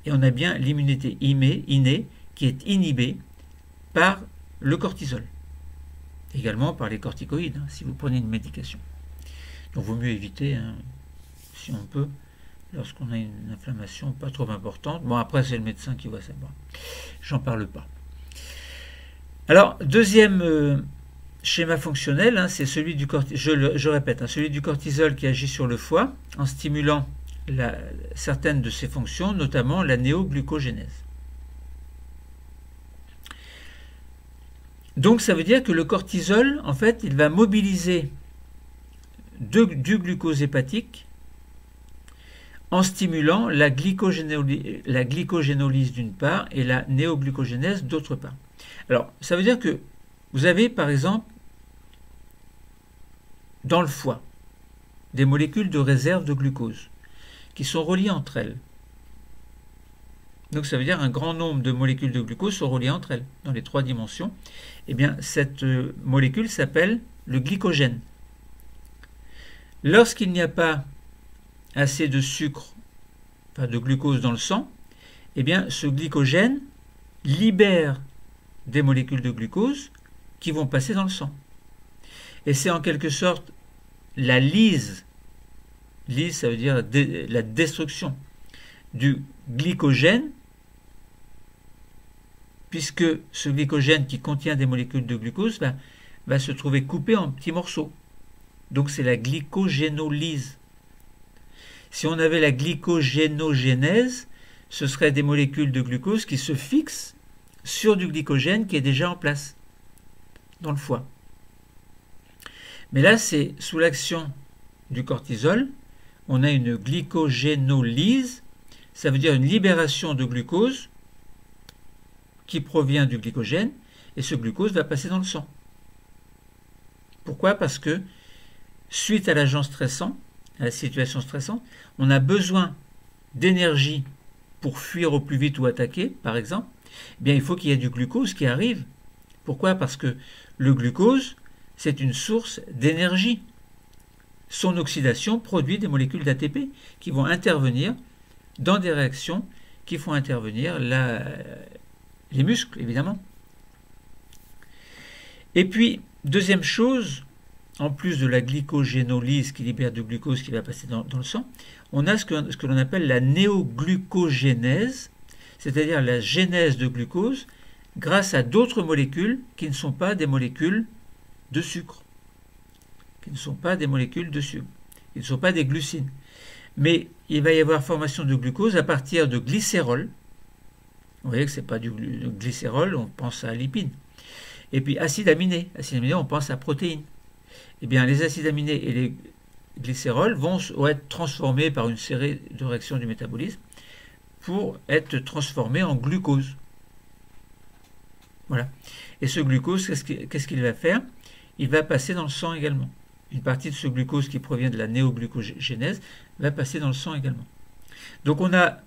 Speaker 1: et on a bien l'immunité innée qui est inhibée par le cortisol, également par les corticoïdes, si vous prenez une médication. Donc il vaut mieux éviter, si on peut, lorsqu'on a une inflammation pas trop importante. Bon, après, c'est le médecin qui va savoir. J'en parle pas. Alors, deuxième schéma fonctionnel, c'est celui du cortisol. Je répète, celui du cortisol qui agit sur le foie en stimulant certaines de ses fonctions, notamment la néoglucogénèse. Donc, ça veut dire que le cortisol, en fait, il va mobiliser du glucose hépatique en stimulant la glycogénolyse d'une part et la néoglucogénèse d'autre part. Alors, ça veut dire que vous avez, par exemple, dans le foie, des molécules de réserve de glucose qui sont reliées entre elles. Donc, ça veut dire un grand nombre de molécules de glucose sont reliées entre elles, dans les 3 dimensions. Eh bien, cette molécule s'appelle le glycogène. Lorsqu'il n'y a pas assez de sucre, enfin de glucose dans le sang, eh bien ce glycogène libère des molécules de glucose qui vont passer dans le sang. Et c'est en quelque sorte la lyse, ça veut dire la destruction du glycogène, puisque ce glycogène qui contient des molécules de glucose va se trouver coupé en petits morceaux. Donc c'est la glycogénolyse. Si on avait la glycogénogénèse, ce seraient des molécules de glucose qui se fixent sur du glycogène qui est déjà en place dans le foie. Mais là, c'est sous l'action du cortisol, on a une glycogénolyse, ça veut dire une libération de glucose qui provient du glycogène, et ce glucose va passer dans le sang. Pourquoi ? Parce que suite à l'agent stressant, à la situation stressante, on a besoin d'énergie pour fuir au plus vite ou attaquer, par exemple. Eh bien, il faut qu'il y ait du glucose qui arrive. Pourquoi ? Parce que le glucose, c'est une source d'énergie. Son oxydation produit des molécules d'ATP qui vont intervenir dans des réactions qui font intervenir les muscles, évidemment. Et puis, deuxième chose, en plus de la glycogénolyse qui libère du glucose qui va passer dans le sang, on a ce que l'on appelle la néoglucogénèse, c'est-à-dire la génèse de glucose grâce à d'autres molécules qui ne sont pas des molécules de sucre, qui ne sont pas des molécules de sucre, qui ne sont pas des glucines. Mais il va y avoir formation de glucose à partir de glycérol. Vous voyez que ce n'est pas du glycérol, on pense à lipides. Et puis acides aminés, on pense à protéines. Eh bien, les acides aminés et les glycérols vont être transformés par une série de réactions du métabolisme pour être transformés en glucose. Voilà. Et ce glucose, qu'est-ce qu'il va faire ? Il va passer dans le sang également. Une partie de ce glucose qui provient de la néoglucogénèse va passer dans le sang également. Donc on a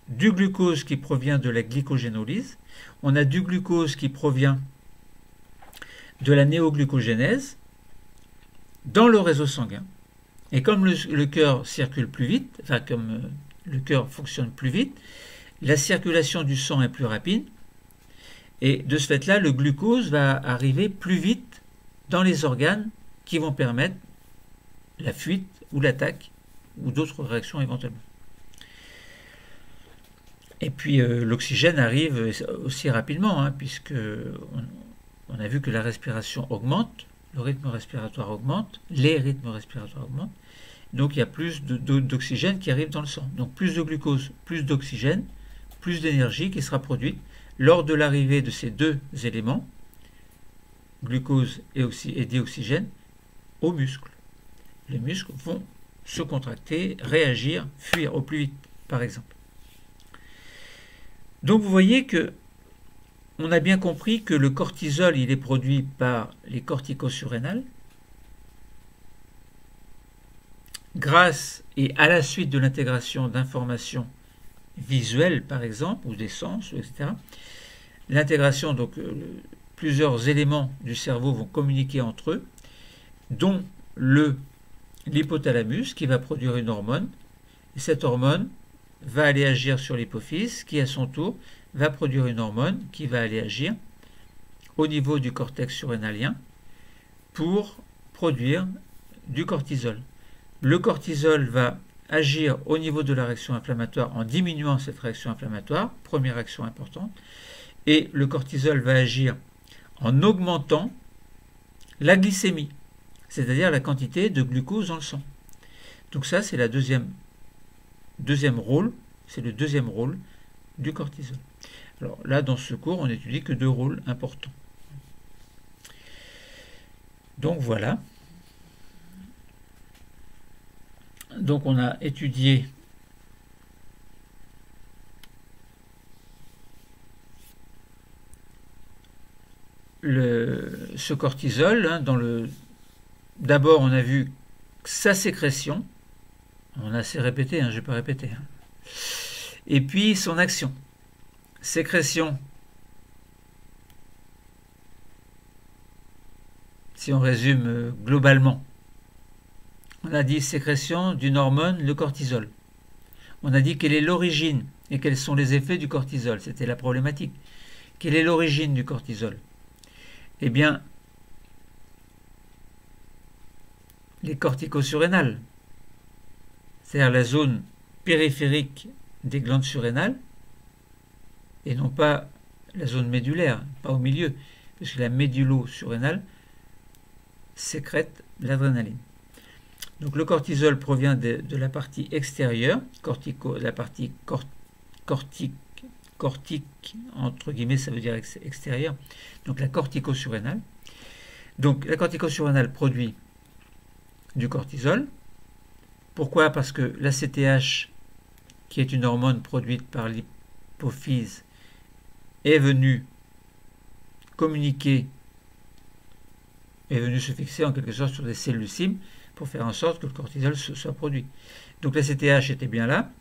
Speaker 1: du glucose qui provient de la glycogénolyse, on a du glucose qui provient de la néoglucogénèse dans le réseau sanguin. Et comme le cœur circule plus vite, enfin comme le cœur fonctionne plus vite, la circulation du sang est plus rapide, et de ce fait-là, le glucose va arriver plus vite dans les organes qui vont permettre la fuite ou l'attaque ou d'autres réactions éventuellement. Et puis l'oxygène arrive aussi rapidement, puisque on a vu que la respiration augmente, le rythme respiratoire augmente, les rythmes respiratoires augmentent, donc il y a plus d'oxygène qui arrive dans le sang. Donc plus de glucose, plus d'oxygène, plus d'énergie qui sera produite lors de l'arrivée de ces deux éléments, glucose et dioxygène, aux muscles. Les muscles vont se contracter, réagir, fuir au plus vite, par exemple. Donc vous voyez que on a bien compris que le cortisol, il est produit par les corticosurrénales, grâce et à la suite de l'intégration d'informations visuelles, par exemple, ou des sens, etc. L'intégration, donc plusieurs éléments du cerveau vont communiquer entre eux, dont l'hypothalamus qui va produire une hormone, et cette hormone va aller agir sur l'hypophyse qui à son tour va produire une hormone qui va aller agir au niveau du cortex surrénalien pour produire du cortisol. Le cortisol va agir au niveau de la réaction inflammatoire en diminuant cette réaction inflammatoire, première action importante, et le cortisol va agir en augmentant la glycémie, c'est-à-dire la quantité de glucose dans le sang. Donc ça, c'est le deuxième rôle du cortisol. Alors là, dans ce cours, on n'étudie que deux rôles importants. Donc voilà. Donc on a étudié ce cortisol. D'abord, on a vu sa sécrétion. On a assez répété, je ne vais pas répéter. Et puis son action. Sécrétion. Si on résume globalement, on a dit sécrétion d'une hormone, le cortisol. On a dit quelle est l'origine et quels sont les effets du cortisol. C'était la problématique. Quelle est l'origine du cortisol? Eh bien, les corticosurrénales, c'est-à-dire la zone périphérique des glandes surrénales, et non pas la zone médulaire, pas au milieu, puisque la médullo-surrénale sécrète l'adrénaline. Donc le cortisol provient de la partie extérieure, la partie cortique, entre guillemets, ça veut dire extérieure, donc la corticosurrénale. Donc la corticosurrénale produit du cortisol. Pourquoi? Parce que l'ACTH, qui est une hormone produite par l'hypophyse, est venue communiquer, est venue se fixer en quelque sorte sur des cellules cibles pour faire en sorte que le cortisol soit produit. Donc l'ACTH était bien là,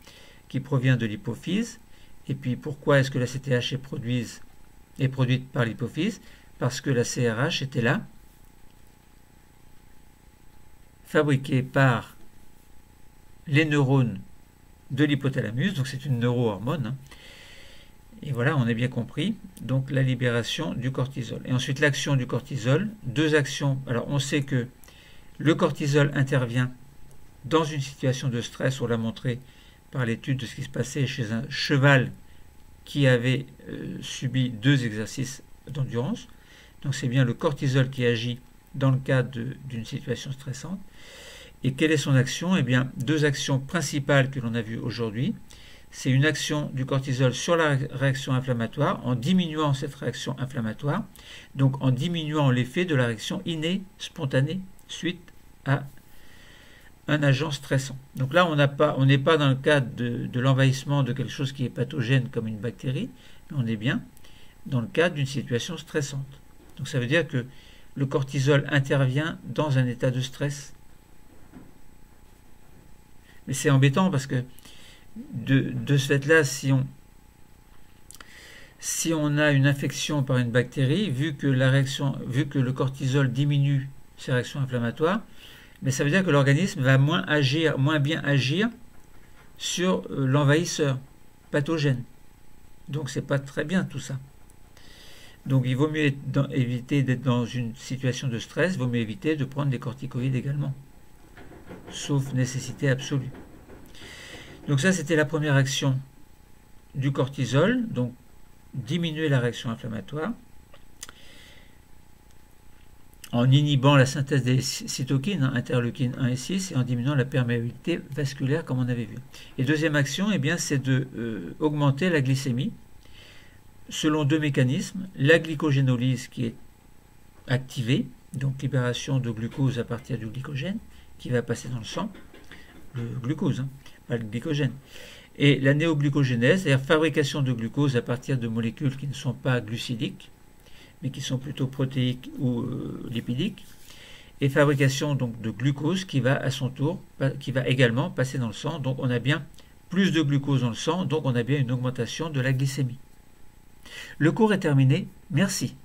Speaker 1: qui provient de l'hypophyse. Et puis pourquoi est-ce que l'ACTH est produite par l'hypophyse? Parce que la CRH était là, fabriquée par les neurones de l'hypothalamus, donc c'est une neurohormone. Et voilà, on a bien compris, donc la libération du cortisol. Et ensuite l'action du cortisol, deux actions. Alors on sait que le cortisol intervient dans une situation de stress, on l'a montré par l'étude de ce qui se passait chez un cheval qui avait subi 2 exercices d'endurance. Donc c'est bien le cortisol qui agit dans le cadre d'une situation stressante. Et quelle est son action? Eh bien, 2 actions principales que l'on a vues aujourd'hui. C'est une action du cortisol sur la réaction inflammatoire en diminuant cette réaction inflammatoire, donc en diminuant l'effet de la réaction innée, spontanée, suite à un agent stressant. Donc là, on n'est pas dans le cadre de l'envahissement de quelque chose qui est pathogène comme une bactérie, mais on est bien dans le cadre d'une situation stressante. Donc ça veut dire que le cortisol intervient dans un état de stress. Mais c'est embêtant parce que de ce fait-là, si on a une infection par une bactérie, vu que le cortisol diminue ses réactions inflammatoires, mais ça veut dire que l'organisme va moins bien agir sur l'envahisseur pathogène. Donc c'est pas très bien tout ça. Donc il vaut mieux éviter d'être dans une situation de stress, il vaut mieux éviter de prendre des corticoïdes également, sauf nécessité absolue. Donc ça, c'était la première action du cortisol, donc diminuer la réaction inflammatoire en inhibant la synthèse des cytokines, interleukines 1 et 6, et en diminuant la perméabilité vasculaire, comme on avait vu. Et deuxième action, eh bien, c'est de augmenter la glycémie selon deux mécanismes. La glycogénolyse qui est activée, donc libération de glucose à partir du glycogène, qui va passer dans le sang, le glucose, pas le glycogène. Et la néoglucogénèse, c'est-à-dire fabrication de glucose à partir de molécules qui ne sont pas glucidiques, mais qui sont plutôt protéiques ou lipidiques, et fabrication donc de glucose qui va à son tour, qui va également passer dans le sang. Donc on a bien plus de glucose dans le sang, donc on a bien une augmentation de la glycémie. Le cours est terminé, merci.